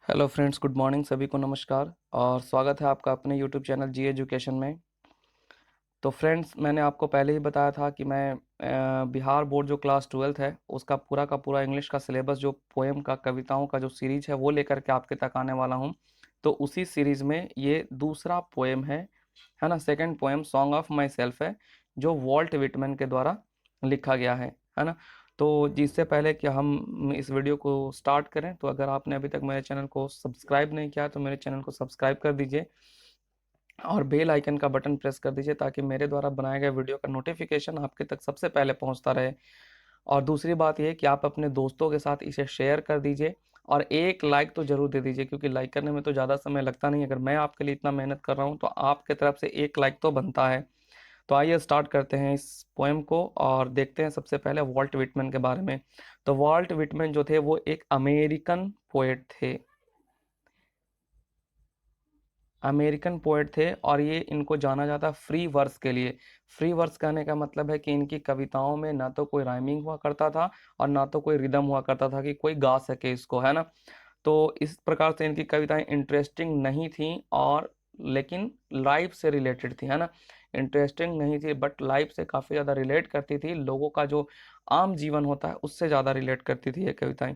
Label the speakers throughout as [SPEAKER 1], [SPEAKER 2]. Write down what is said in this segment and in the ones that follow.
[SPEAKER 1] Hello friends, good morning. सभी को नमस्कार और स्वागत है आपका अपने यूट्यूब चैनल जी एजुकेशन में। तो फ्रेंड्स, मैंने आपको पहले ही बताया था कि मैं बिहार बोर्ड जो क्लास 12th है उसका पूरा का पूरा इंग्लिश का सिलेबस, जो पोएम का, कविताओं का जो सीरीज है वो लेकर के आपके तक आने वाला हूँ। तो उसी सीरीज में ये दूसरा पोएम है ना, second poem song of my self है, जो वॉल्ट विटमैन के द्वारा लिखा गया है ना। तो जिससे पहले कि हम इस वीडियो को स्टार्ट करें, तो अगर आपने अभी तक मेरे चैनल को सब्सक्राइब नहीं किया तो मेरे चैनल को सब्सक्राइब कर दीजिए और बेल आइकन का बटन प्रेस कर दीजिए ताकि मेरे द्वारा बनाए गए वीडियो का नोटिफिकेशन आपके तक सबसे पहले पहुंचता रहे। और दूसरी बात यह कि आप अपने दोस्तों के साथ इसे शेयर कर दीजिए और एक लाइक तो जरूर दे दीजिए, क्योंकि लाइक करने में तो ज़्यादा समय लगता नहीं। अगर मैं आपके लिए इतना मेहनत कर रहा हूँ तो आपके तरफ से एक लाइक तो बनता है। तो आइए स्टार्ट करते हैं इस पोएम को और देखते हैं सबसे पहले वॉल्ट विटमैन के बारे में। तो वॉल्ट विटमैन जो थे वो एक अमेरिकन पोएट थे, अमेरिकन पोएट थे। और ये इनको जाना जाता फ्री वर्स के लिए। फ्री वर्स कहने का मतलब है कि इनकी कविताओं में ना तो कोई राइमिंग हुआ करता था और ना तो कोई रिदम हुआ करता था कि कोई गा सके इसको, है ना। तो इस प्रकार से इनकी कविताएं इंटरेस्टिंग नहीं थी, और लेकिन लाइफ से रिलेटेड थी, है ना। इंटरेस्टिंग नहीं थी बट लाइफ से काफ़ी ज़्यादा रिलेट करती थी, लोगों का जो आम जीवन होता है उससे ज़्यादा रिलेट करती थी ये कविताएं।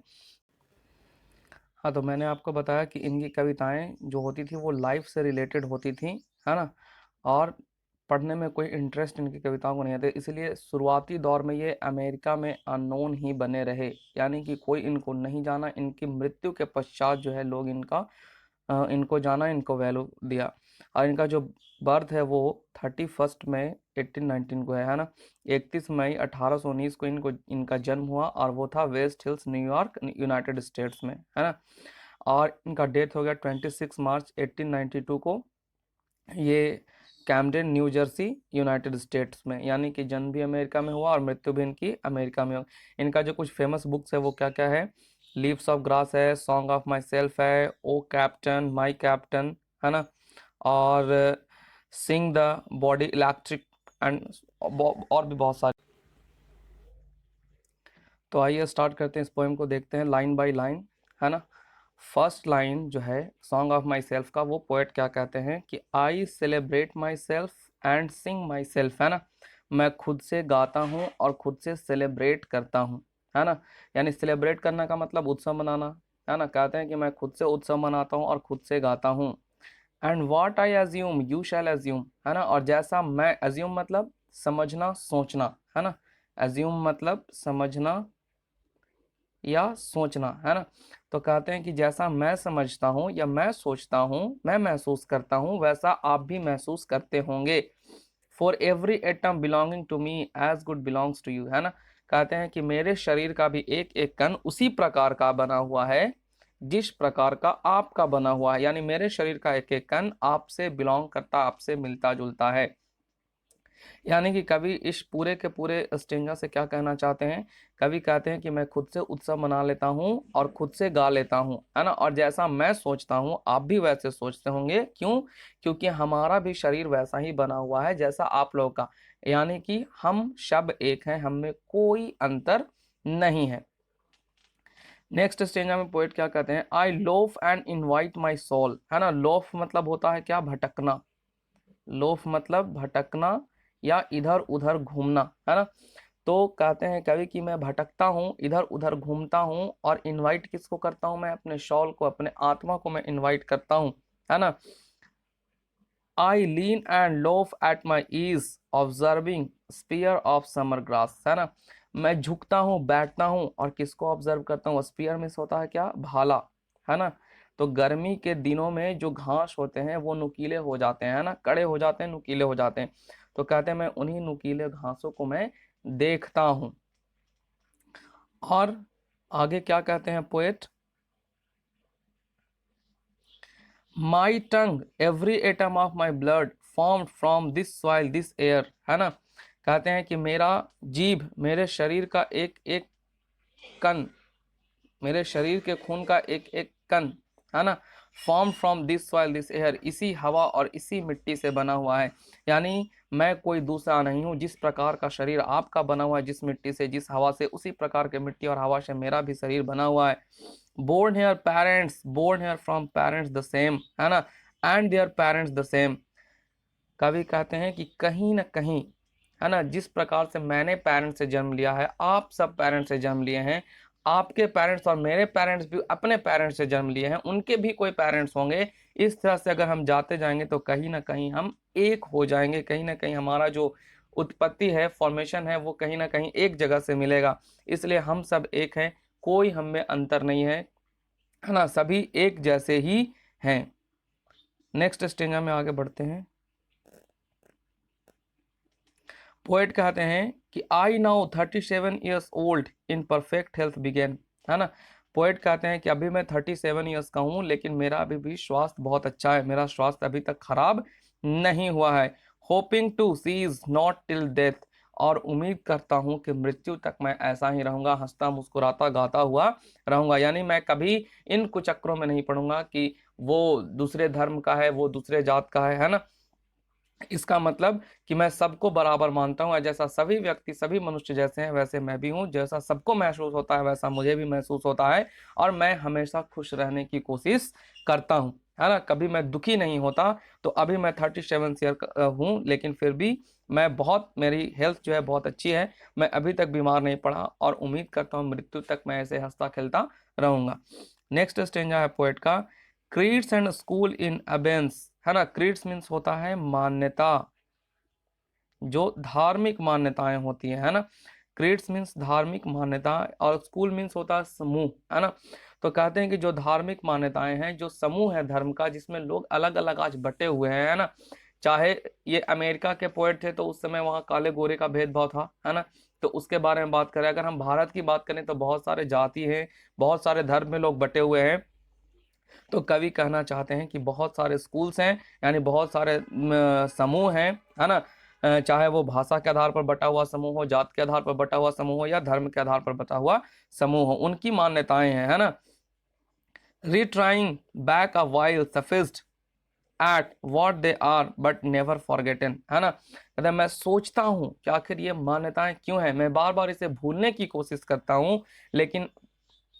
[SPEAKER 1] हाँ, तो मैंने आपको बताया कि इनकी कविताएं जो होती थी वो लाइफ से रिलेटेड होती थी, है ना। और पढ़ने में कोई इंटरेस्ट इनकी कविताओं को नहीं आता, इसलिए शुरुआती दौर में ये अमेरिका में अननोन ही बने रहे, यानी कि कोई इनको नहीं जाना। इनकी मृत्यु के पश्चात जो है लोग इनको जाना, इनको वैल्यू दिया। और इनका जो बर्थ है वो 31 मई 1819 को है ना। 31 मई 1819 को इनको इनका जन्म हुआ और वो था West Hills, New York, United States में, है ना। और इनका डेथ हो गया 26 मार्च 1892 को, ये Camden, new Jersey, United States में। यानी कि जन्म भी अमेरिका में हुआ और मृत्यु भी इनकी अमेरिका में हुआ। इनका जो कुछ फेमस बुक्स है वो क्या क्या है, लीव्स ऑफ ग्रास है, सॉन्ग ऑफ माई सेल्फ है, ओ कैप्टन, माई कैप्टन, है ना। और सिंग द बॉडी इलेक्ट्रिक एंड और भी बहुत सारे। तो आइए स्टार्ट करते हैं इस पोएम को, देखते हैं लाइन बाय लाइन, है ना। फर्स्ट लाइन जो है सॉन्ग ऑफ माई सेल्फ का, वो पोएट क्या कहते हैं कि I celebrate my self and Singh my self, है ना। मैं खुद से गाता हूँ और खुद से सेलिब्रेट करता हूँ, है ना। यानी सेलिब्रेट करने का मतलब उत्सव मनाना, है ना। कहते हैं कि मैं खुद से उत्सव मनाता हूँ और खुद से गाता हूँ। And what I assume you shall assume, है ना। और जैसा मैं, एज्यूम मतलब समझना, सोचना, है ना। एज्यूम मतलब समझना या सोचना, है ना। तो कहते हैं कि जैसा मैं समझता हूँ या मैं सोचता हूँ, मैं महसूस करता हूँ, वैसा आप भी महसूस करते होंगे। For every atom belonging to me as good belongs to you, है ना। कहते हैं कि मेरे शरीर का भी एक एक कण उसी प्रकार का बना हुआ है जिस प्रकार का आपका बना हुआ है। यानी मेरे शरीर का एक एक कण आपसे बिलोंग करता, आपसे मिलता जुलता है। यानी कि कवि इस पूरे के पूरे स्टेंजा से क्या कहना चाहते हैं, कवि कहते हैं कि मैं खुद से उत्सव मना लेता हूँ और खुद से गा लेता हूँ, है ना। और जैसा मैं सोचता हूँ आप भी वैसे सोचते होंगे। क्यों? क्योंकि हमारा भी शरीर वैसा ही बना हुआ है जैसा आप लोगों का। यानी कि हम सब एक हैं, हम में कोई अंतर नहीं है। नेक्स्ट स्टेंजा में पोएट क्या कहते हैं, I loafe and invite my soul, है ना। लोफ मतलब होता है क्या, भटकना। लोफ मतलब भटकना या इधर उधर घूमना, है ना। तो कहते हैं कवि कि मैं भटकता हूँ, इधर उधर घूमता हूँ, और इनवाइट किसको करता हूँ मैं, अपने शॉल को, अपने आत्मा को मैं इनवाइट करता हूँ, है ना। I lean and loafe at my ease observing spear of summer grass, है ना। मैं झुकता हूँ, बैठता हूँ और किसको ऑब्जर्व करता हूँ, स्पीयर में होता है क्या, भाला, है ना। तो गर्मी के दिनों में जो घास होते हैं वो नुकीले हो जाते हैं, है ना, कड़े हो जाते हैं, नुकीले हो जाते हैं। तो कहते हैं मैं उन्हीं नुकीले घासों को मैं देखता हूँ। और आगे क्या कहते हैं poet, my tongue every atom of my blood form from this soil this air, है ना। कहते हैं कि मेरा जीभ, मेरे शरीर का एक एक कण, मेरे शरीर के खून का एक एक कण, है ना, form from this soil this air, इसी हवा और इसी मिट्टी से बना हुआ है। यानी मैं कोई दूसरा नहीं हूँ, जिस प्रकार का शरीर आपका बना हुआ है जिस मिट्टी से जिस हवा से, उसी प्रकार के मिट्टी और हवा से मेरा भी शरीर बना हुआ है। Born here parents, born here from parents the same, है ना, and their parents the same. कवि कहते हैं कि कहीं ना कहीं, है ना, जिस प्रकार से मैंने पेरेंट्स से जन्म लिया है, आप सब पेरेंट्स से जन्म लिए हैं, आपके पेरेंट्स और मेरे पेरेंट्स भी अपने पेरेंट्स से जन्म लिए हैं, उनके भी कोई पेरेंट्स होंगे। इस तरह से अगर हम जाते जाएंगे तो कहीं ना कहीं हम एक हो जाएंगे, कहीं ना कहीं हमारा जो उत्पत्ति है, फॉर्मेशन है, वो कहीं ना कहीं एक जगह से मिलेगा। इसलिए हम सब एक हैं, कोई हम में अंतर नहीं है ना, सभी एक जैसे ही हैं। नेक्स्ट स्टेंजा में आगे बढ़ते हैं। पोएट कहते हैं कि I now 37 years old in perfect health begin, है ना। पोएट कहते हैं कि अभी मैं 37 ईयर्स का हूँ, लेकिन मेरा अभी भी स्वास्थ्य बहुत अच्छा है, मेरा स्वास्थ्य अभी तक खराब नहीं हुआ है। Hoping to cease not till death, और उम्मीद करता हूँ कि मृत्यु तक मैं ऐसा ही रहूंगा, हंसता मुस्कुराता गाता हुआ रहूंगा। यानी मैं कभी इन कुचक्रों में नहीं पड़ूंगा कि वो दूसरे धर्म का है, वो दूसरे जात का है ना। इसका मतलब कि मैं सबको बराबर मानता हूँ, जैसा सभी व्यक्ति सभी मनुष्य जैसे हैं वैसे मैं भी हूँ, जैसा सबको महसूस होता है वैसा मुझे भी महसूस होता है, और मैं हमेशा खुश रहने की कोशिश करता हूँ, है ना, कभी मैं दुखी नहीं होता। तो अभी मैं 37 ईयर हूँ, लेकिन फिर भी मैं बहुत, मेरी हेल्थ जो है बहुत अच्छी है, मैं अभी तक बीमार नहीं पड़ा, और उम्मीद करता हूँ मृत्यु तक मैं ऐसे हंसता खेलता रहूंगा। नेक्स्ट स्टेंजा है पोएट का, क्रीड्स एंड स्कूल इन अबेंस, है ना। क्रीड्स मीन्स होता है मान्यता, जो धार्मिक मान्यताएं होती है ना। क्रीड्स मीन्स धार्मिक मान्यता, और स्कूल मीन्स होता है समूह, है ना। तो कहते हैं कि जो धार्मिक मान्यताएं हैं, जो समूह है धर्म का, जिसमें लोग अलग अलग आज बटे हुए हैं, है ना। चाहे ये अमेरिका के पोएट थे तो उस समय वहाँ काले गोरे का भेदभाव था, है ना। तो उसके बारे में बात करें, अगर हम भारत की बात करें तो बहुत सारे जाति हैं, बहुत सारे धर्म में लोग बटे हुए हैं। तो कवि कहना चाहते हैं कि बहुत सारे स्कूल्स हैं, यानी बहुत सारे समूह हैं, है ना। चाहे वो भाषा के आधार पर बटा हुआ समूह हो, जात के आधार पर बटा हुआ समूह हो, या धर्म के आधार पर बटा हुआ समूह हो, उनकी मान्यताएं हैं, है ना। Retiring back a while sufficed at what they are but never forgotten, है ना। कहते हैं मैं सोचता हूँ कि आखिर ये मान्यताएं क्यों हैं, मैं बार बार इसे भूलने की कोशिश करता हूँ, लेकिन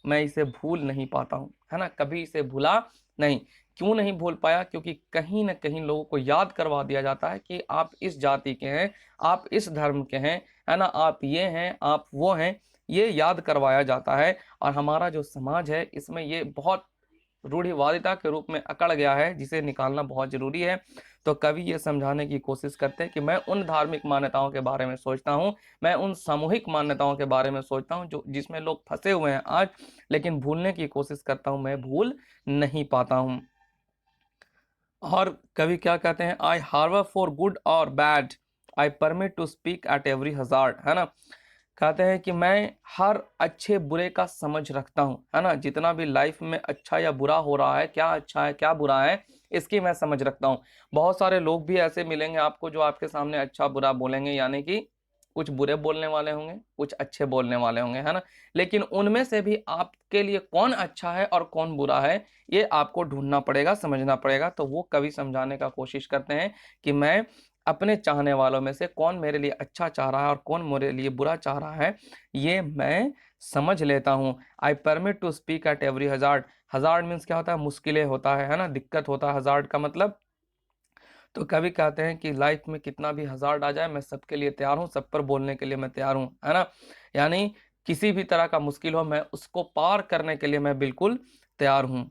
[SPEAKER 1] मैं इसे भूल नहीं पाता हूँ, है ना, कभी इसे भूला नहीं। क्यों नहीं भूल पाया? क्योंकि कहीं ना कहीं लोगों को याद करवा दिया जाता है कि आप इस जाति के हैं, आप इस धर्म के हैं, है ना, आप ये हैं, आप वो हैं, ये याद करवाया जाता है। और हमारा जो समाज है इसमें ये बहुत रूढ़िवादिता के रूप में अकड़ गया है, जिसे निकालना बहुत जरूरी है। तो कवि ये समझाने की कोशिश करते हैं कि मैं उन धार्मिक मान्यताओं के बारे में सोचता हूँ, मैं उन सामूहिक मान्यताओं के बारे में सोचता हूँ जो जिसमें लोग फंसे हुए हैं आज, लेकिन भूलने की कोशिश करता हूँ, मैं भूल नहीं पाता हूँ। और कवि क्या कहते हैं, आई हार्वर फॉर गुड और bad, I permit to speak at every hazard, है ना। कहते हैं कि मैं हर अच्छे बुरे का समझ रखता हूँ, है ना, जितना भी लाइफ में अच्छा या बुरा हो रहा है, क्या अच्छा है क्या बुरा है, इसकी मैं समझ रखता हूँ। बहुत सारे लोग भी ऐसे मिलेंगे आपको जो आपके सामने अच्छा बुरा बोलेंगे, यानी कि कुछ बुरे बोलने वाले होंगे, कुछ अच्छे बोलने वाले होंगे, है ना। लेकिन उनमें से भी आपके लिए कौन अच्छा है और कौन बुरा है, ये आपको ढूंढना पड़ेगा, समझना पड़ेगा। तो वो कवि समझाने का कोशिश करते हैं कि मैं अपने चाहने वालों में से कौन मेरे लिए अच्छा चाह रहा है और कौन मेरे लिए बुरा चाह रहा है, ये मैं समझ लेता हूँ। I permit to speak at every hazard, hazard means क्या होता है, मुश्किलें होता है ना, दिक्कत होता है हजार्ड का मतलब। तो कवि कहते हैं कि लाइफ में कितना भी हजार्ड आ जाए, मैं सबके लिए तैयार हूँ, सब पर बोलने के लिए मैं तैयार हूँ, है ना। यानी किसी भी तरह का मुश्किल हो, मैं उसको पार करने के लिए मैं बिल्कुल तैयार हूँ।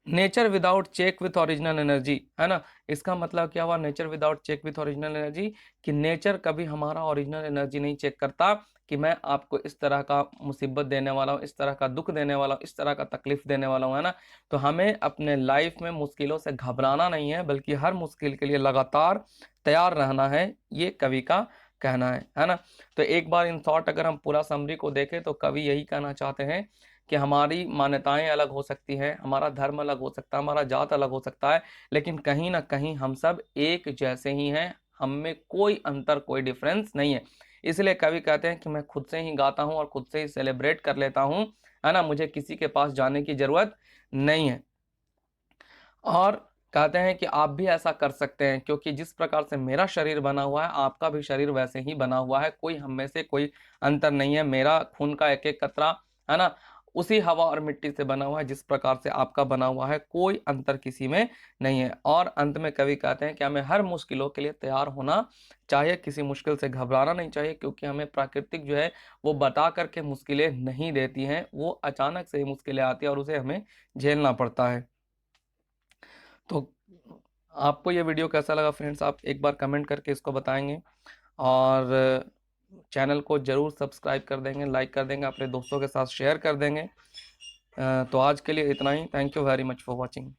[SPEAKER 1] Nature without check with original energy, है ना। इसका मतलब क्या हुआ, nature without check with original energy, कि नेचर कभी हमारा ओरिजिनल एनर्जी नहीं चेक करता, कि मैं आपको इस तरह का मुसीबत देने वाला हूँ, इस तरह का दुख देने वाला हूँ, इस तरह का तकलीफ देने वाला हूँ, है ना। तो हमें अपने लाइफ में मुश्किलों से घबराना नहीं है, बल्कि हर मुश्किल के लिए लगातार तैयार रहना है, ये कवि का कहना है ना। तो एक बार इन शॉर्ट अगर हम पूरा समरी को देखें तो कवि यही कहना चाहते हैं कि हमारी मान्यताएं अलग हो सकती हैं, हमारा धर्म अलग हो सकता है, हमारा जात अलग हो सकता है, लेकिन कहीं ना कहीं हम सब एक जैसे ही हैं, हम में कोई अंतर कोई डिफरेंस नहीं है। इसलिए कवि कहते हैं कि मैं खुद से ही गाता हूँ और खुद से ही सेलिब्रेट कर लेता हूँ, है ना, मुझे किसी के पास जाने की ज़रूरत नहीं है। और कहते हैं कि आप भी ऐसा कर सकते हैं, क्योंकि जिस प्रकार से मेरा शरीर बना हुआ है आपका भी शरीर वैसे ही बना हुआ है, कोई हम में से कोई अंतर नहीं है। मेरा खून का एक एक कतरा, है ना, उसी हवा और मिट्टी से बना हुआ है जिस प्रकार से आपका बना हुआ है, कोई अंतर किसी में नहीं है। और अंत में कवि कहते हैं कि हमें हर मुश्किलों के लिए तैयार होना चाहिए, किसी मुश्किल से घबराना नहीं चाहिए, क्योंकि हमें प्राकृतिक जो है वो बता करके मुश्किलें नहीं देती हैं, वो अचानक से ही मुश्किलें आती हैं और उसे हमें झेलना पड़ता है। तो आपको ये वीडियो कैसा लगा फ्रेंड्स, आप एक बार कमेंट करके इसको बताएंगे, और चैनल को ज़रूर सब्सक्राइब कर देंगे, लाइक कर देंगे, अपने दोस्तों के साथ शेयर कर देंगे। तो आज के लिए इतना ही। Thank you very much for watching.